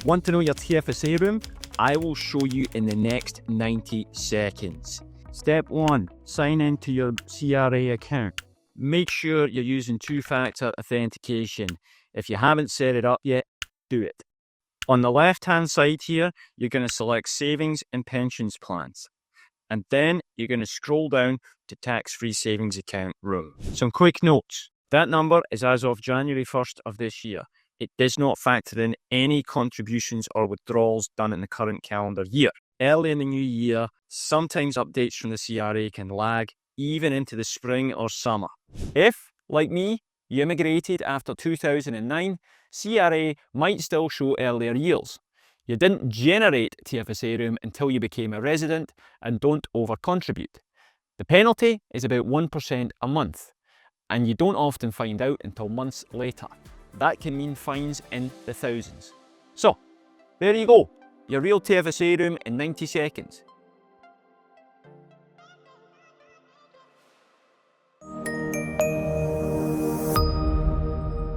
Want to know your TFSA room? I will show you in the next 90 seconds. Step 1. Sign into your CRA account. Make sure you're using two-factor authentication. If you haven't set it up yet, do it. On the left-hand side here, you're going to select Savings and Pensions Plans. And then you're going to scroll down to Tax-Free Savings Account Room. Some quick notes. That number is as of January 1st of this year. It does not factor in any contributions or withdrawals done in the current calendar year. Early in the new year, sometimes updates from the CRA can lag even into the spring or summer. If, like me, you immigrated after 2009, CRA might still show earlier years. You didn't generate TFSA room until you became a resident and don't overcontribute. The penalty is about 1% a month, and you don't often find out until months later. That can mean fines in the thousands. So, there you go, your real TFSA room in 90 seconds.